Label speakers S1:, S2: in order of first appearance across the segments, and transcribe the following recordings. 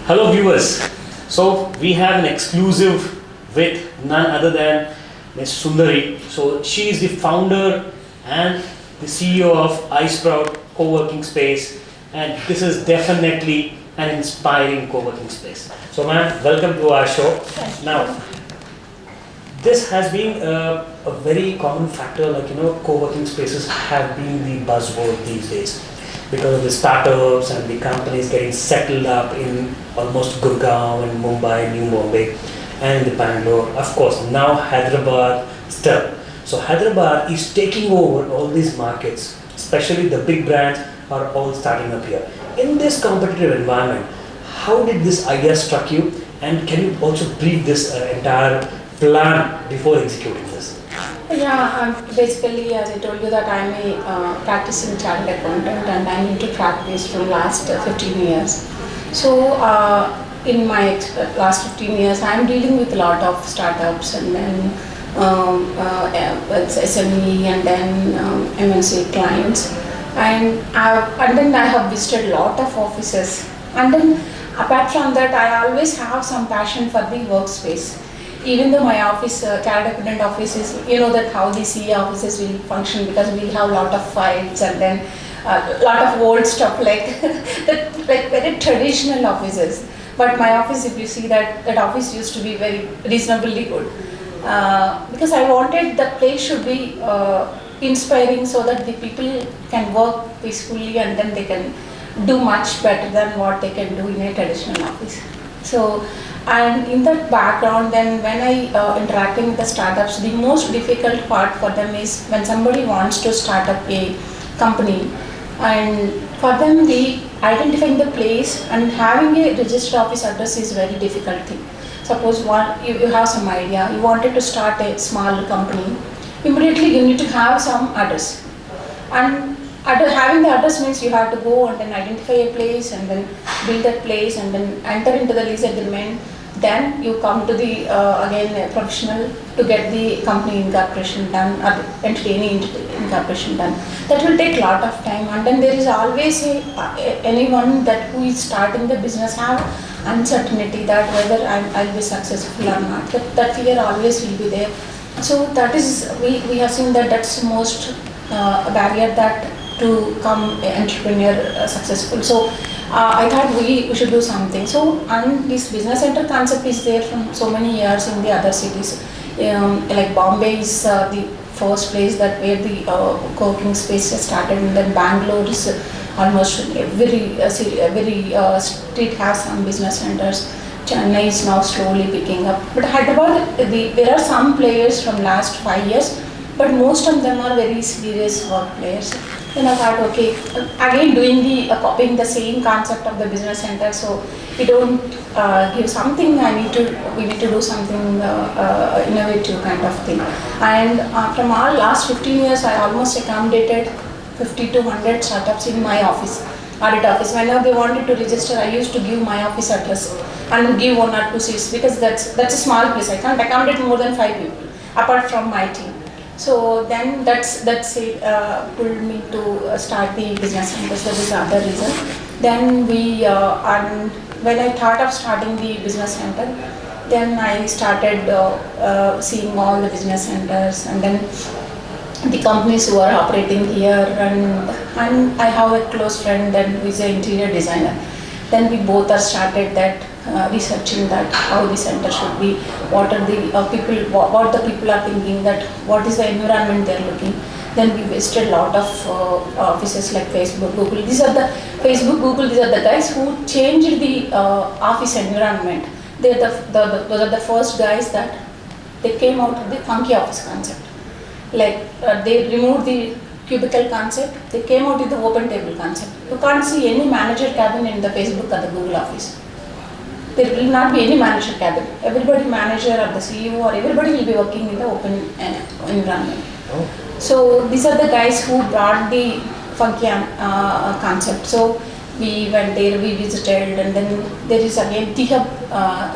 S1: Hello viewers. So we have an exclusive with none other than Ms.Sundari. So she is the founder and the CEO of Isprout co-working space, and this is definitely an inspiring co-working space. So ma'am, welcome to our show. Now, this has been a very common factor, like co-working spaces have been the buzzword these days because of the startups and the companies getting settled up in almost Gurgaon and Mumbai, New Bombay and the Bangalore. Of course, now Hyderabad still. So Hyderabad is taking over all these markets, especially the big brands are all starting up here. In this competitive environment, how did this idea struck you, and can you also brief this entire plan before executing this?
S2: Yeah, basically, as I told you that I'm a practicing chartered accountant and I'm into practice from last 15 years. So in my last 15 years, I'm dealing with a lot of startups and then SME and then MNC clients, and then I have visited a lot of offices, and then apart from that, I always have some passion for the workspace. Even though my office, chartered accountant office is, that how the CA offices will function, because we have a lot of files and then a lot of old stuff like like very traditional offices. But my office, if you see that office used to be very reasonably good, because I wanted the place should be inspiring so that the people can work peacefully and then they can do much better than what they can do in a traditional office. So, and in that background, then when I interacting with the startups, the most difficult part for them is when somebody wants to start up a company, and for them the identifying the place and having a registered office address is very difficult thing. Suppose you have some idea, you wanted to start a small company, immediately you need to have some address, and having the address means you have to go and then identify a place and then build that place and then enter into the lease agreement. Then you come to the again a professional to get the company incorporation done or any incorporation done. That will take a lot of time, and then there is always anyone that who is starting the business have uncertainty that whether I'll be successful or not. That fear always will be there. So that is we have seen that's most barrier that to come entrepreneur successful. So I thought we should do something. So, and this business center concept is there from so many years in the other cities. Like Bombay is the first place that where the co-working space started, and then Bangalore is almost every street has some business centers. Chennai is now slowly picking up. But Hyderabad, there are some players from last 5 years, but most of them are very serious work players. Then I thought, okay, again doing copying the same concept of the business center, so we don't give something. We need to do something innovative kind of thing. And from our last 15 years, I almost accommodated 50 to 100 startups in my office, audit office. Whenever they wanted to register, I used to give my office address and give 1 or 2 seats, because that's a small place. I can't accommodate more than 5 people apart from my team. So then that's pulled me to start the business center. That is the other reason. Then when I thought of starting the business center, then I started seeing all the business centers and then the companies who are operating here, and I have a close friend who is an interior designer. Then we both are started that researching that how the center should be, what are the what the people are thinking, that what is the environment they are looking. Then we visited a lot of offices like Facebook, Google. These are the guys who changed the office environment. Those are the first guys that they came out with the funky office concept. Like they removed the cubicle concept, they came out with the open table concept. You can't see any manager cabin in the Facebook or the Google office. There will not be any manager cabin. Everybody, manager or the CEO or everybody will be working in the open environment. Oh. So these are the guys who brought the funky concept. So we went there, we visited, and then there is again T-Hub,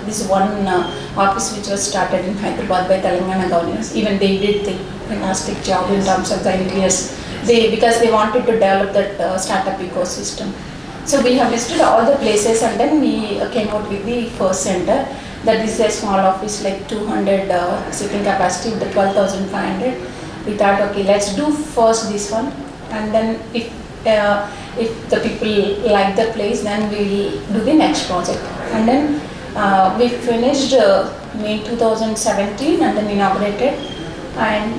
S2: this one office which was started in Hyderabad by Telangana governors. Even they did the fantastic job in terms of the interiors. Because they wanted to develop that startup ecosystem. So we have visited all the places, and then we came out with the first center. That is a small office, like 200 sitting capacity with the 12,500. We thought, okay, let's do first this one, and then if the people like the place, then we will do the next project. And then we finished May 2017 and then inaugurated, and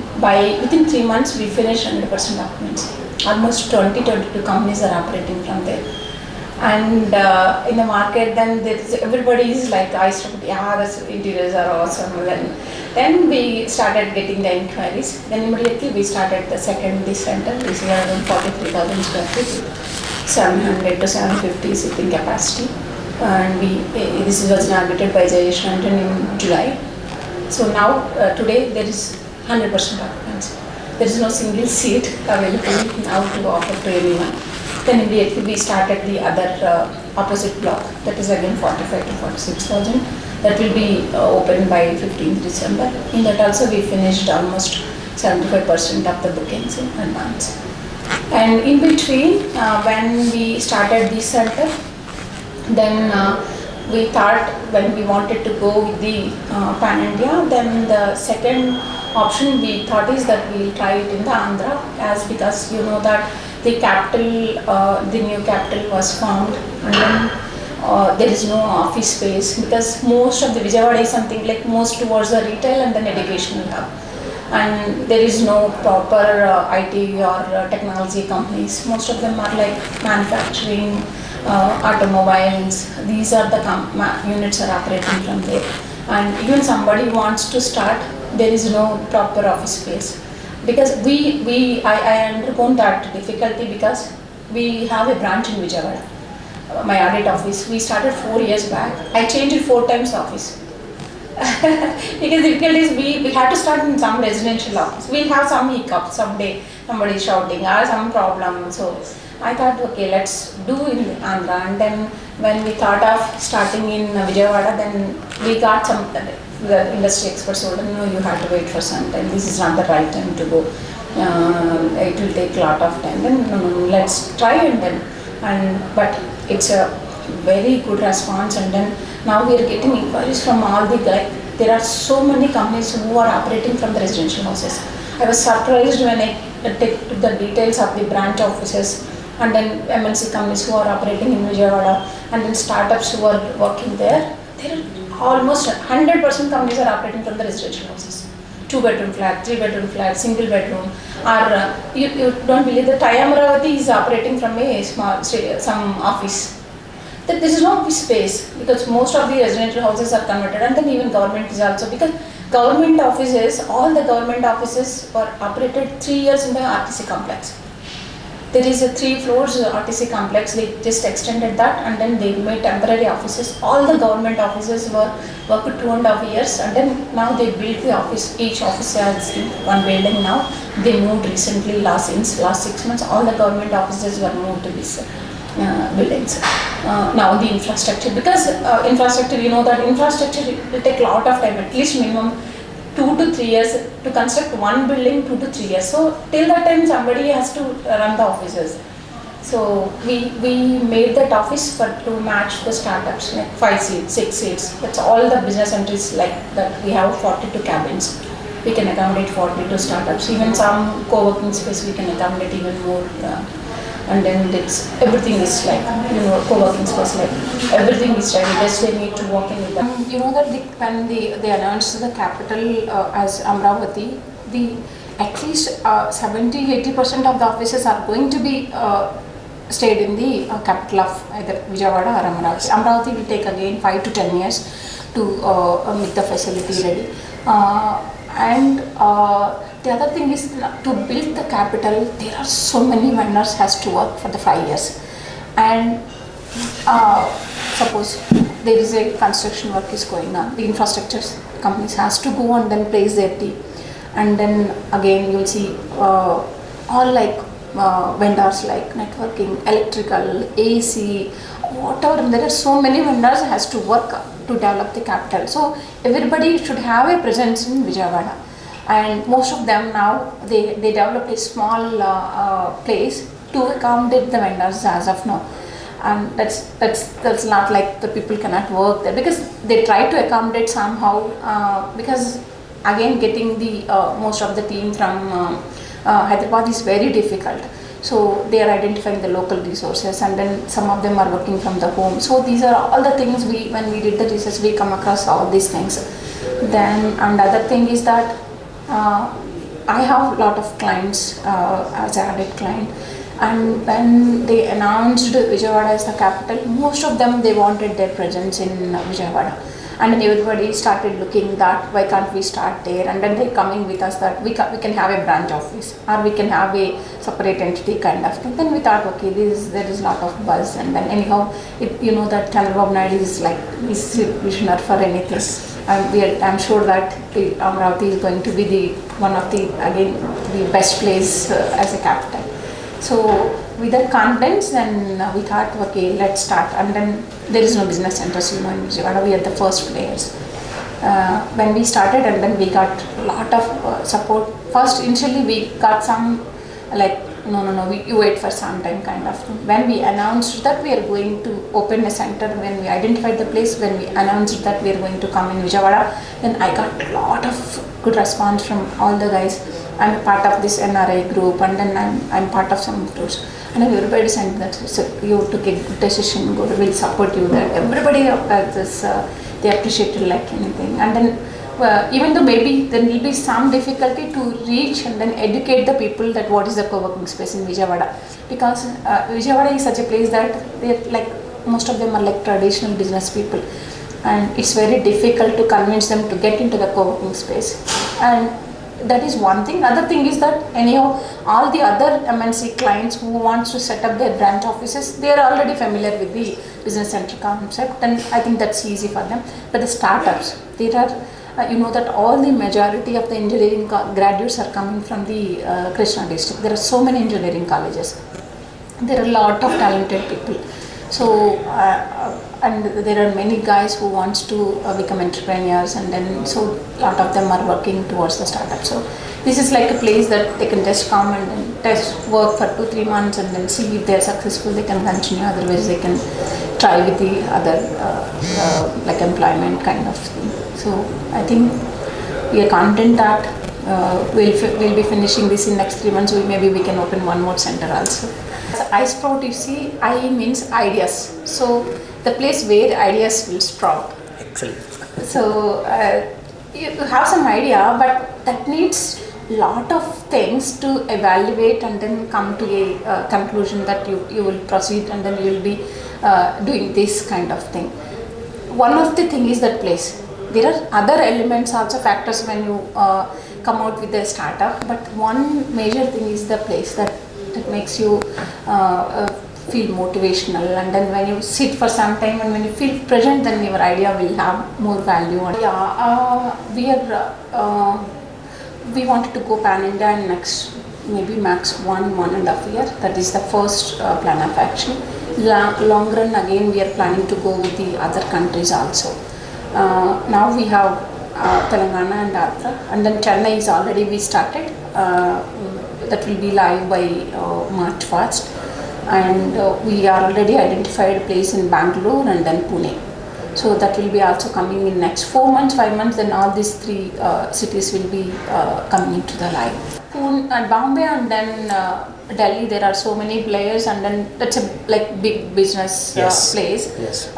S2: within 3 months we finished 100% occupancy. Almost 22 companies are operating from there. And in the market, then everybody is like, Iceberg, yeah, the interiors are awesome. Then we started getting the inquiries. Then immediately we started the second center. This is around 43,000 square feet, 700 to 750 sitting capacity. And this was inaugurated by Vijayawada in July. So now today there is 100% occupancy. There is no single seat available now to offer to anyone. Then immediately we started the other opposite block, that is again 45 to 46,000. That will be opened by 15th December. In that also we finished almost 75% of the bookings in advance. And in between, when we started this center, then we thought, when we wanted to go with the Pan India, then the second option we thought is that we will try it in the Andhra, because you know that the capital, the new capital was formed, and then there is no office space, because most of the Vijayawada is something like most towards the retail and then educational hub, and there is no proper IT or technology companies. Most of them are like manufacturing, automobiles. These are the units are operating from there, and even somebody wants to start, there is no proper office space. Because I undergone that difficulty, because we have a branch in Vijayawada, my audit office. We started 4 years back. I changed it 4 times office. Because the difficulty is we had to start in some residential office. We'll have some hiccup someday, somebody shouting or some problem. So I thought, okay, let's do in Andhra. And then when we thought of starting in Vijayawada, then we got the industry experts told, no, you have to wait for some time. This is not the right time to go. It will take a lot of time. Then no, let's try but it's a very good response. And then now we are getting inquiries from all the there are so many companies who are operating from the residential houses. I was surprised when I took the details of the branch offices, and then MNC companies who are operating in Vijayawada, and then startups who are working there. There are almost 100% companies are operating from the residential houses. 2-bedroom flat, 3-bedroom flat, single bedroom. Or you don't believe that Vijayawada is operating from a some office. That there is no office space, because most of the residential houses are converted, and then even government is also, because government offices, all the government offices were operated 3 years in the RTC complex. There is a 3 floors RTC complex. They just extended that, and then they made temporary offices. All the government offices were worked 2.5 years, and then now they built the office. Each office has one building now. They moved recently, last 6 months. All the government offices were moved to these buildings. Now the infrastructure, because infrastructure, you know that infrastructure will take a lot of time, at least minimum 2 to 3 years to construct one building, 2 to 3 years. So till that time somebody has to run the offices. So we made that office to match the startups, like 5 seats, 6 seats. That's all the business entries like that. We have 42 cabins. We can accommodate 42 startups. Even some co-working space we can accommodate even more. And then everything is like, co-working space, like everything is ready, just they need to walk in with them. You know that when they announced the capital as Amravati, at least 70-80% of the offices are going to be stayed in the capital of either Vijayawada or Amravati. Amravati will take again 5 to 10 years to make the facility ready. The other thing is, to build the capital, there are so many vendors has to work for the 5 years. And suppose there is a construction work is going on, the infrastructure companies has to go and then place their team. And then again you will see all like vendors like networking, electrical, AC, whatever. There are so many vendors has to work to develop the capital. So everybody should have a presence in Vijayawada. And most of them now, they developed a small place to accommodate the vendors as of now. and that's not like the people cannot work there, because they try to accommodate somehow, because again getting the most of the team from Hyderabad is very difficult. So they are identifying the local resources, and then some of them are working from the home. So these are all the things when we did the research, we come across all these things. Then another thing is that I have a lot of clients as an added client, and when they announced Vijayawada as the capital, most of them, they wanted their presence in Vijayawada. And then everybody started looking that why can't we start there, and then they coming with us that we can have a branch office, or we can have a separate entity kind of thing. Then we thought, okay, there is a lot of buzz, and then anyhow, you know that Chandrababu Naidu is like, he's visionary for anything.
S1: Yes.
S2: I'm sure that Amravati is going to be one of the best place as a capital. So with that confidence, then we thought, okay, let's start. And then there is no business centers, in Vijayawada. We are the first players. When we started, and then we got a lot of support. First, initially we got some like, no, you wait for some time kind of thing. When we announced that we are going to open a center, when we identified the place, when we announced that we are going to come in Vijayawada, then I got a lot of good response from all the guys. I'm a part of this NRI group, and then I'm part of some groups. And then everybody said that, so you took a good decision, we'll support you there. Everybody they appreciated like anything. And then even though maybe there will be some difficulty to reach and then educate the people that what is the co-working space in Vijayawada, because Vijayawada is such a place that they're like, most of them are like traditional business people, and it's very difficult to convince them to get into the co-working space. And that is one thing. Another thing is that anyhow, all the other MNC clients who wants to set up their branch offices, they are already familiar with the business center concept, and I think that's easy for them. But the startups, there are, you know that all the majority of the engineering graduates are coming from the Krishna district. There are so many engineering colleges. There are a lot of talented people. So, and there are many guys who wants to become entrepreneurs, and then so a lot of them are working towards the startup. So this is like a place that they can just come and then test work for 2-3 months, and then see if they are successful, they can continue. Otherwise, they can try with the other like employment kind of thing. So I think we are confident that we'll be finishing this in next 3 months. Maybe we can open one more center also. So Isprout, you see, I means ideas. So the place where ideas will sprout.
S1: Excellent.
S2: So you have some idea, but that needs lot of things to evaluate and then come to a conclusion that you will proceed, and then you will be doing this kind of thing. One of the thing is that place. There are other elements also, factors when you come out with a startup, but one major thing is the place that makes you feel motivational, and then when you sit for some time and when you feel present, then your idea will have more value. And we wanted to go pan India in next maybe max 1.5 years. That is the first plan of action. Long run, again we are planning to go with the other countries also. Now we have Telangana and Andhra, and then Chennai is already we started. That will be live by March 1st, and we are already identified a place in Bangalore and then Pune. So that will be also coming in next 4 months, 5 months. Then all these 3 cities will be coming into the live. Bombay and then Delhi, there are so many players, and then that's a like big business place.
S1: Yes.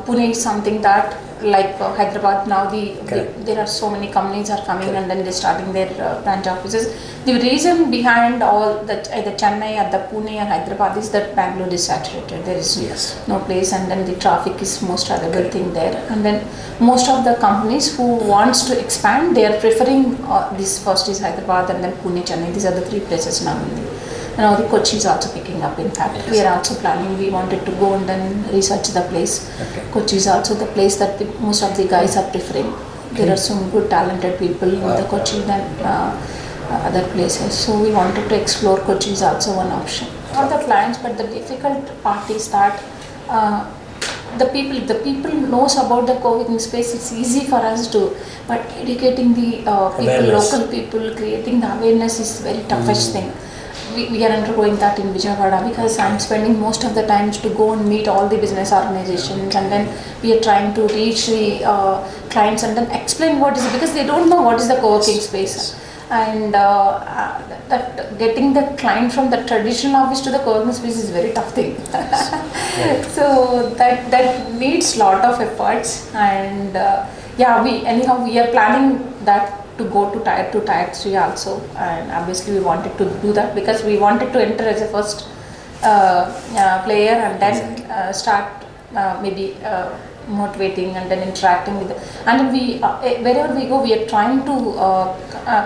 S2: Pune is something that like Hyderabad now there are so many companies are coming, and then they're starting their branch offices. The reason behind all that either Chennai or the Pune or Hyderabad is that Bangalore is saturated. There is no place, and then the traffic is most other good thing there. And then most of the companies who wants to expand, they are preferring this first is Hyderabad, and then Pune, Chennai. These are the 3 places now. Now the Kochi is also picking up. In fact, we are also planning. We wanted to go and then research the place. Kochi is also the place that most of the guys are preferring. There are some good talented people in the Kochi than other places. So we wanted to explore. Kochi is also one option for the clients. But the difficult part is that the people knows about the co-working space. It's easy for us to, but educating the people, local people, creating the awareness is very toughest thing. we are undergoing that in Vijayawada because I'm spending most of the times to go and meet all the business organizations, and then we are trying to reach the clients and then explain what is it, because they don't know what is the co-working space. And that getting the client from the traditional office to the co-working space is a very tough thing. So that needs lot of efforts, and we are planning that to go to tier 2, tier 3 also, and obviously we wanted to do that because we wanted to enter as a first player, and then start maybe motivating and then interacting with and we wherever we go, we are trying to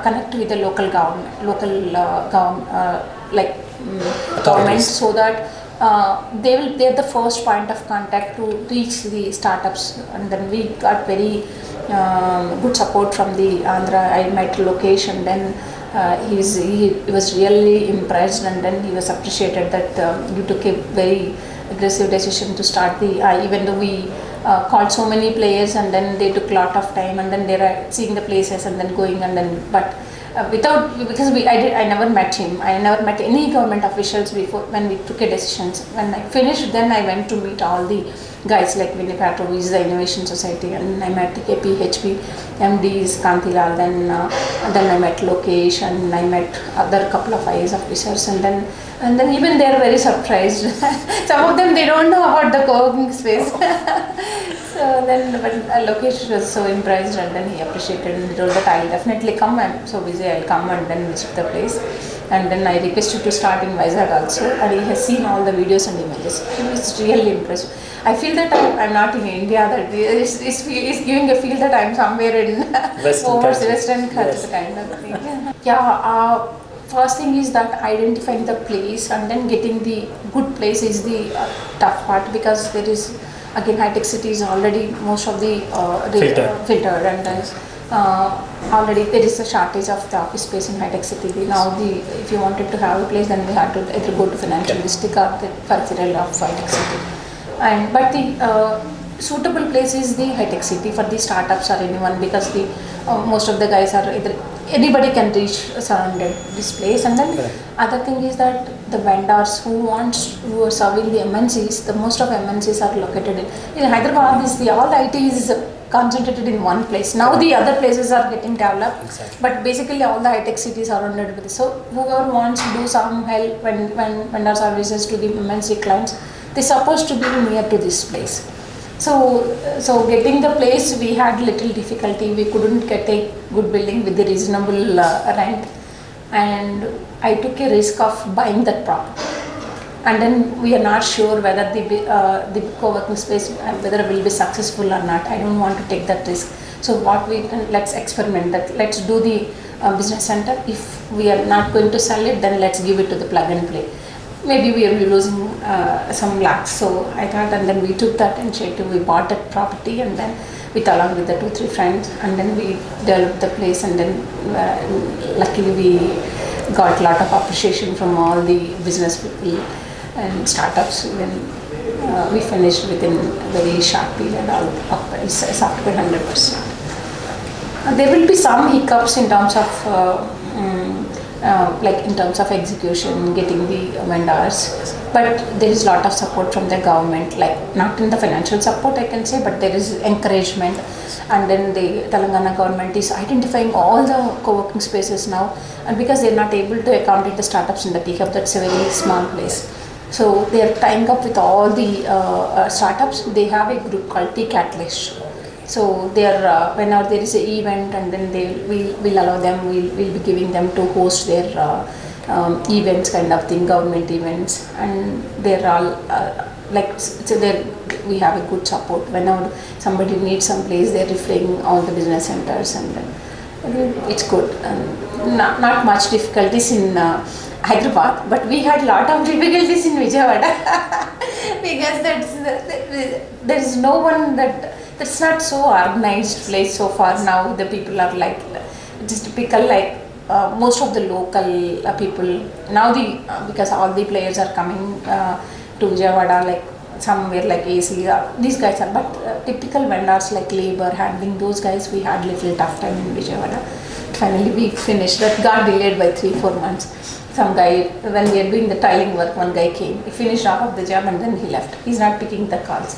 S2: connect with the local government, government, so that they're the first point of contact to reach the startups. And then we got very good support from the Andhra. I met Lokesh, and then he was really impressed, and then he was appreciated that you took a very aggressive decision to start the even though we called so many players, and then they took a lot of time, and then they are seeing the places and then going, and then because I never met him. I never met any government officials before when we took a decision. When I finished, then I went to meet all the guys like Vinny Patro, who is the Innovation Society, and I met the KPHP MDs, Kantilal, then I met Lokesh, and I met other couple of IAS officers, and then even they are very surprised. Some of them, they don't know about the co-working space. So then, but Lokesh was so impressed, and then he appreciated and he told that I'll definitely come. I'm so busy, I'll come and then visit the place. And then I requested to start in Vizag also, and he has seen all the videos and images. He was really impressed. I feel that I'm not in India, that it's giving a feel that I'm somewhere in Western culture kind of thing. First thing is that identifying the place, and then getting the good place is the tough part, because there is, again, high-tech city is already most of the filtered, and already there is a shortage of the office space in high-tech city. Now, if you wanted to have a place, then we had to either go to financial district or the peripheral of high-tech city. But the suitable place is the high-tech city for the startups or anyone, because the most of the guys are either anybody can reach surrounded this place. And then other thing is that the vendors who are serving the MNCs, the most of MNCs are located in Hyderabad. All the IT is concentrated in one place. Now the other places are getting developed, but basically all the high-tech cities are surrounded with this. So whoever wants to do some help when vendor services to the MNC clients, they're supposed to be near to this place. So getting the place, we had little difficulty. We couldn't get a good building with the reasonable rent, and I took a risk of buying that property. And then we are not sure whether the co-working space whether it will be successful or not. I don't want to take that risk. So let's experiment that. Let's do the business center. If we are not going to sell it, then let's give it to the plug and play. Maybe we will be losing some lakhs. So I thought, and then we took that initiative. We bought that property, and then along with the 2-3 friends, and then we developed the place, and then luckily we got a lot of appreciation from all the business people and startups. When we finished within a very short period, it's up to 100%. There will be some hiccups in terms of in terms of execution, getting the vendors, but there is a lot of support from the government, like not in the financial support I can say, but there is encouragement. And then the Telangana government is identifying all the co-working spaces now, and because they are not able to accommodate the startups in the T-Hub, that's a very small place. So they are tying up with all the startups. They have a group called T-Catalyst. So they are whenever there is an event, and then we'll allow them, we'll be giving them to host their events kind of thing, government events, and they're all we have a good support. Whenever somebody needs some place, they're referring all the business centers, and then it's good. Not much difficulties in Hyderabad, but we had lot of difficulties in Vijayawada because there is no one that's not so organized place so far. Now the people are like just typical, like most of the local people now, because all the players are coming to Vijayawada, like somewhere like AC, these guys are, but typical vendors like labor handling, those guys, we had little tough time in Vijayawada. Finally we finished. That got delayed by 3-4 months. some guy, when we are doing the tiling work, one guy came, he finished half of the job and then he left. He's not picking the calls.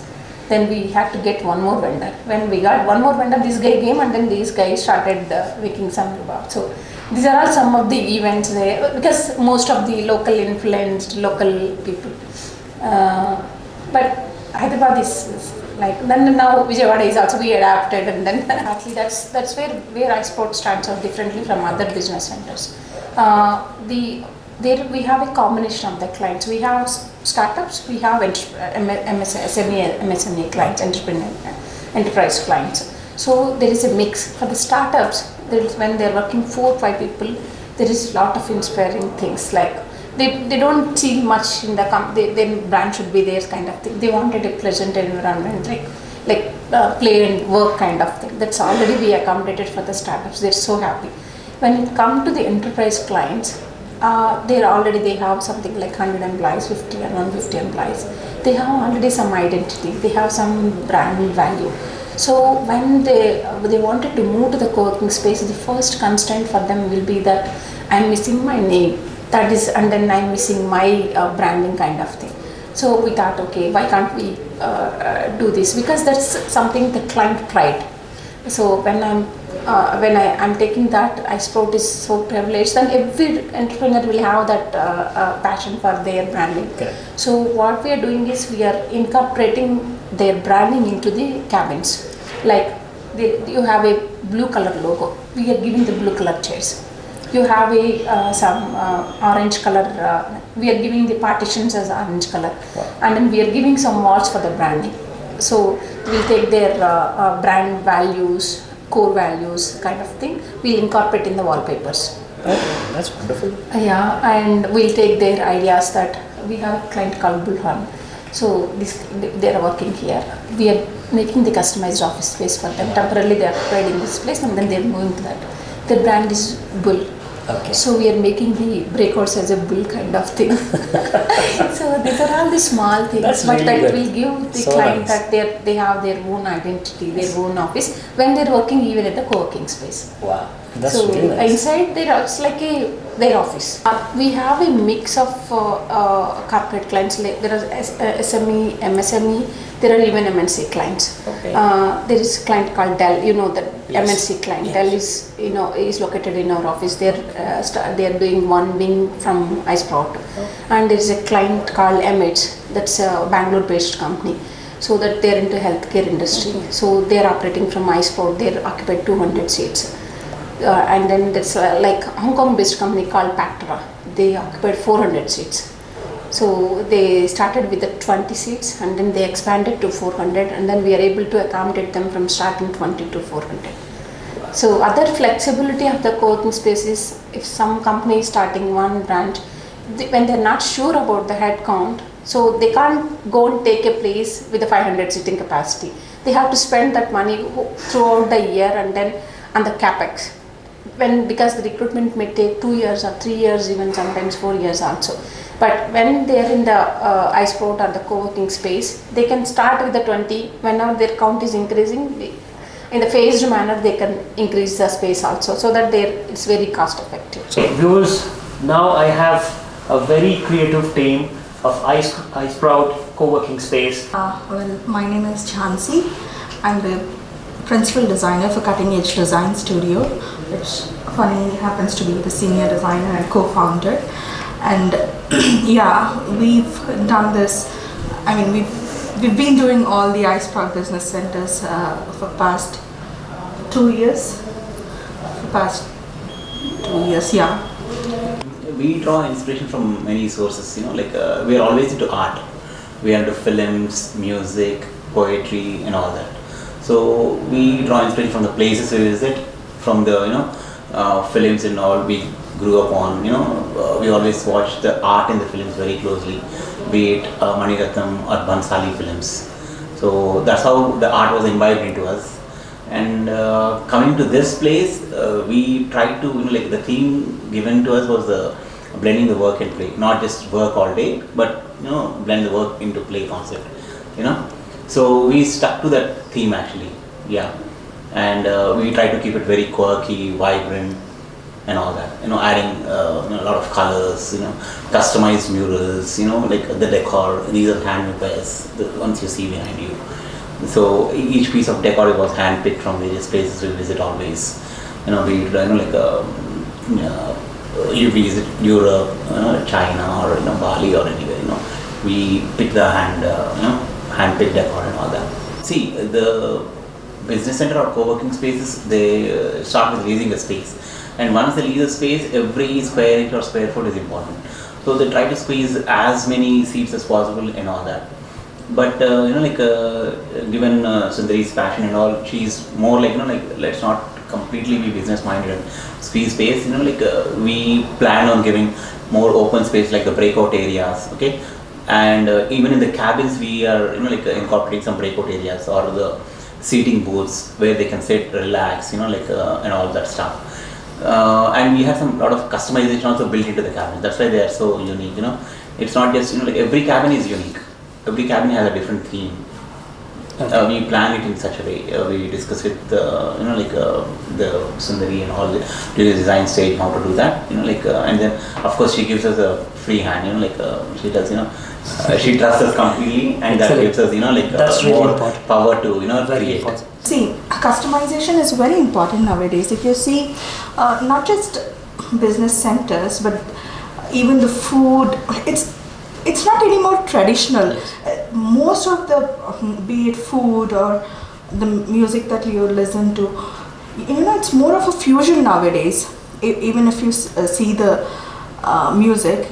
S2: Then we had to get one more vendor. When we got one more vendor, this guy came and then these guys started making some rhubarb. So these are all some of the events there, because most of the local influenced local people. But Hyderabad is like, then now Vijayawada is also we adapted, and then actually that's where Isprout stands out differently from other business centers. There we have a combination of the clients. We have startups, we have MSME clients, enterprise clients. So there is a mix. For the startups, when they're working 4 or 5 people, there is a lot of inspiring things, like they don't see much in the their brand should be theirs kind of thing. They wanted a pleasant environment, like play and work kind of thing. That's already we accommodated for the startups. They're so happy. When it comes to the enterprise clients, they have something like 100 employees, 50 or 150 employees. They have already some identity. They have some brand value. So when they wanted to move to the co-working space, the first constraint for them will be that I'm missing my name. That is, and then I'm missing my branding kind of thing. So we thought, okay, why can't we do this? Because that's something the client pride. So when I'm taking that, Isprout is so privileged, then every entrepreneur will have that passion for their branding.
S1: Correct.
S2: So what we are doing is we are incorporating their branding into the cabins. Like you have a blue color logo, we are giving the blue color chairs. You have some orange color, we are giving the partitions as orange color.
S1: Wow.
S2: And then we are giving some walls for the branding. So we'll take their brand values, core values kind of thing, we'll incorporate in the wallpapers.
S1: Oh, that's wonderful.
S2: Yeah, and we'll take their ideas. That we have a client called Bullhorn. So they are working here. We are making the customized office space for them. Temporarily they are providing this place and then they are moving to that. Their brand is Bull.
S1: Okay.
S2: So we are making the breakouts as a bull kind of thing. So these are all the small things,
S1: That's
S2: but
S1: really
S2: that
S1: good.
S2: will give the
S1: So
S2: client
S1: nice.
S2: that they have their own identity, their own office when they're working even at the co-working space.
S1: Wow, that's
S2: So
S1: really nice.
S2: inside it's like their office. We have a mix of corporate clients. Like there are SME, MSME. There are even MNC clients.
S1: Okay.
S2: There is a client called Dell. You know that
S1: Yes.
S2: MNC client.
S1: Yes.
S2: Dell is located in our office. They are doing one wing from Isprout. And there is a client called Emirates. That's a Bangalore-based company. So that they are into healthcare industry. So they are operating from Iceberg. They are occupied 200 seats. And then there's like Hong Kong-based company called Pactra. They occupied 400 seats. So they started with the 20 seats and then they expanded to 400, and then we are able to accommodate them from starting 20 to 400. So other flexibility of the co-working space is, if some company is starting one branch, when they're not sure about the head count, so they can't go and take a place with a 500 seating capacity. They have to spend that money throughout the year and then on the capex. Because the recruitment may take 2 years or 3 years, even sometimes 4 years also. But when they are in the Isprout or the co-working space, they can start with the 20. Whenever their count is increasing, in the phased manner, they can increase the space also, so that it's very cost effective.
S1: So viewers, now I have a very creative team of Isprout co-working space.
S3: Well, my name is Chansi. I'm the principal designer for Cutting Edge Design Studio, which funny happens to be the senior designer and co-founder. And yeah, we've done this. I mean, we've been doing all the Isprout business centers for past 2 years. Yeah.
S4: We draw inspiration from many sources, like we are always into art. We are into films, music, poetry and all that. So we draw inspiration from the places we visit, from the films and all we grew up on. We always watch the art in the films very closely, be it Maniratnam or Bansali films. So that's how the art was imbibed into us. And coming to this place, we tried to, like the theme given to us was blending the work and play, not just work all day, but blend the work into play concept. So we stuck to that theme actually, yeah. And we try to keep it very quirky, vibrant, and all that. Adding a lot of colors, customized murals, like the decor. These are hand repairs, the ones you see behind you. So each piece of decor was hand-picked from various places we visit always. We you visit Europe, China, or Bali or anywhere. We pick the hand-picked decor and all that. See, the business center or co-working spaces, they start with leasing a space, and once they lease a space, every square inch or square foot is important. So they try to squeeze as many seats as possible and all that. But given Sundari's passion and all, she's more like let's not completely be business minded and squeeze space. We plan on giving more open space, like the breakout areas, okay. And even in the cabins, we are incorporating some breakout areas or the seating booths where they can sit, relax, and all that stuff. And we have some lot of customization also built into the cabin. That's why they are so unique. It's not just every cabin is unique. Every cabin has a different theme.
S1: Okay.
S4: We plan it in such a way. We discuss with the Sundari and all during the design stage how to do that. And then of course she gives us a free hand. She does. She trusts us completely, and that gives us
S1: That's really
S4: more
S1: important.
S4: power to
S1: Very
S4: create.
S1: important.
S3: See, customization is very important nowadays. If you see, not just business centers, but even the food, it's not anymore traditional. Most of the, be it food or the music that you listen to, it's more of a fusion nowadays. Even if you see the music,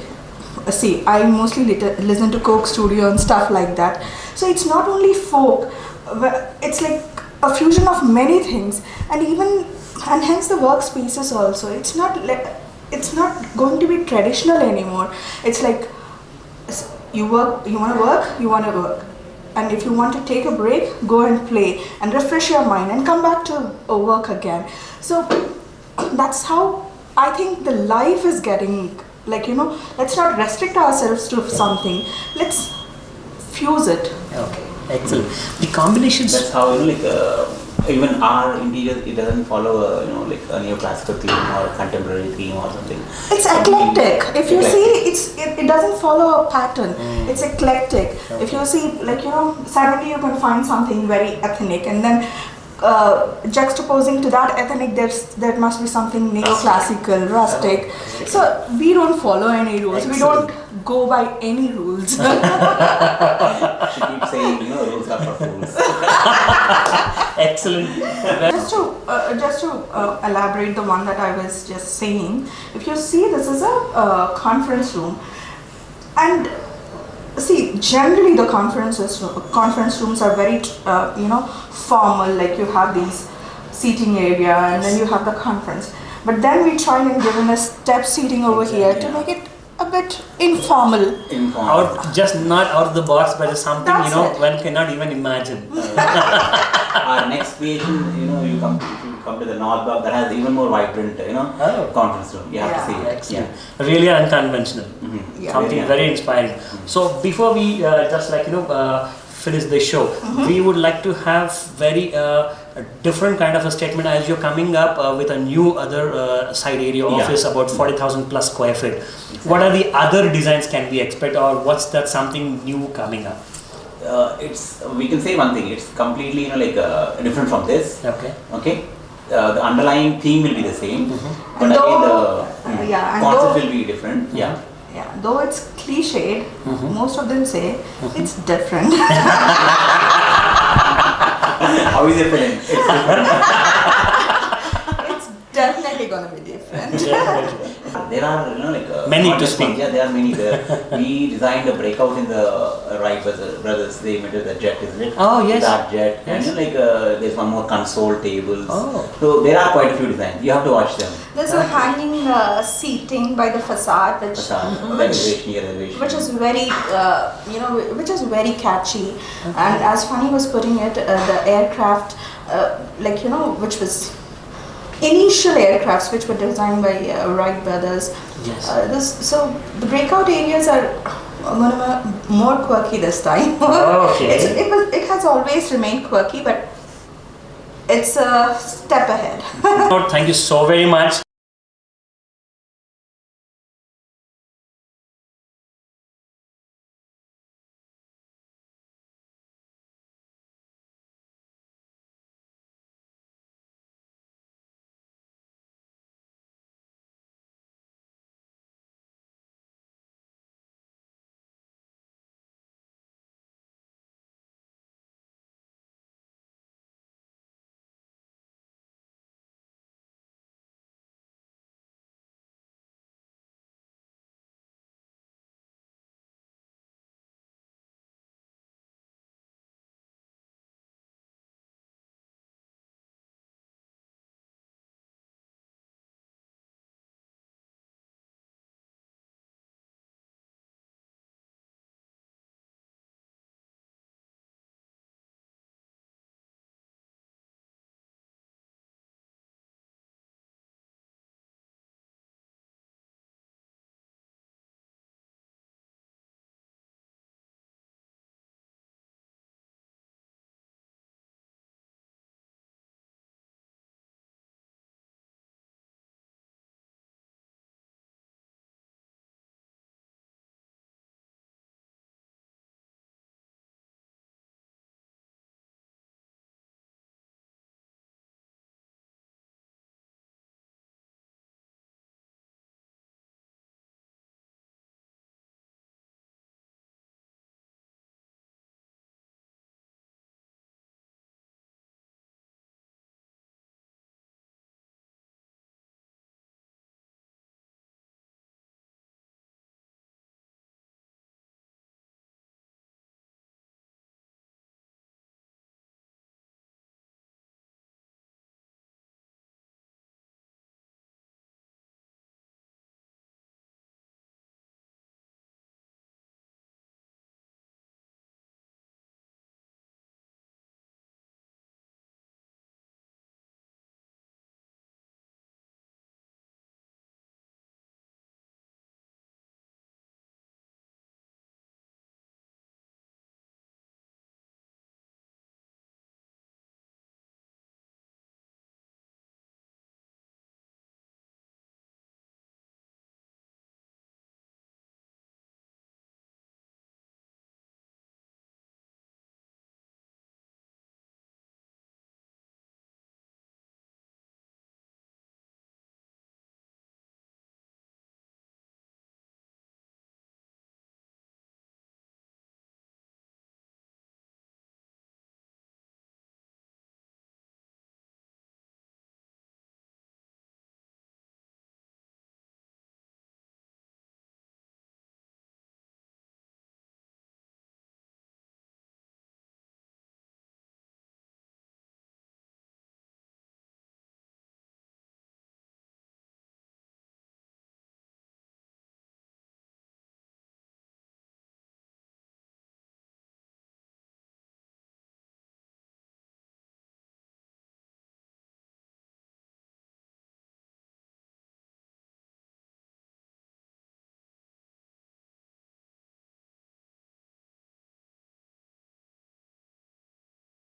S3: see, I mostly listen to Coke Studio and stuff like that. So it's not only folk, it's like a fusion of many things, and hence the workspaces also. It's not going to be traditional anymore. It's like, you want to work, and if you want to take a break, go and play and refresh your mind and come back to work again. So that's how I think the life is getting, let's not restrict ourselves to something, let's fuse it.
S1: Okay, excellent. The combinations.
S4: That's how even our interior, it doesn't follow a neoclassical theme or a contemporary theme or something.
S3: It's eclectic. If you see, it doesn't follow a pattern. It's eclectic.
S1: Okay.
S3: If you see, suddenly you can find something very ethnic, and then juxtaposing to that ethnic, there must be something neoclassical, rustic. So we don't follow any rules.
S1: Excellent.
S3: We don't go by any rules.
S4: She keeps saying, rules are for fools.
S1: Excellent.
S3: Just to elaborate the one that I was just saying, if you see, this is a conference room, and see, generally the conference rooms are very formal, like you have these seating area and then you have the conference, but then we tried and given a step seating over here to make it a bit informal.
S1: Just not out of the box, but it's something
S3: That's it.
S1: one cannot even imagine.
S4: Our next creation, you come to the North Block, that has even more vibrant, conference room. You have to see it.
S1: Excellent. Really unconventional.
S3: Yeah.
S1: Something very inspiring. So before we finish the show, we would like to have very a different kind of a statement as you're coming up with a new other side area office about 40,000 plus square feet. What are the other designs can we expect, or what's that something new coming up?
S4: We can say one thing. It's completely different from this. Okay. The underlying theme will be the same, but again the concept will be different. Yeah.
S3: Yeah, though it's cliched, most of them say it's different.
S4: How is it feeling? It's different.
S3: It's definitely going to be different.
S4: There are
S1: Many
S4: not
S1: to
S4: just
S1: speak.
S4: one. Yeah, there are many there. We designed a breakout in the Wright brothers. They made the jet, isn't it?
S1: Oh yes.
S4: That jet,
S1: Yes.
S4: and there's one more console tables.
S1: Oh.
S4: So there are quite a few designs. You have to watch them.
S3: There's a hanging seating by the facade, which is very, which is very catchy. And as Funny was putting it, the aircraft, which was initial aircrafts which were designed by Wright brothers.
S1: Yes.
S3: So the breakout areas are more quirky this time.
S1: Okay.
S3: It has always remained quirky, but it's a step ahead.
S1: Thank you so very much.